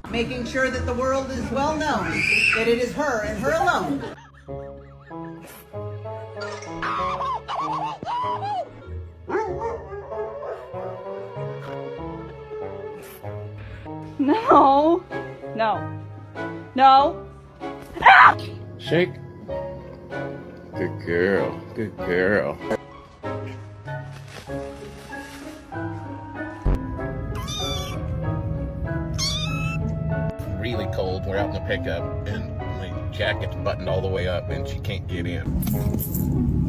Making sure that the world is well known that it is her and her alone. No. No. No. Ah! Shake. Good girl. Good girl. Really cold. We're out in the pickup, and my jacket's buttoned all the way up, and she can't get in.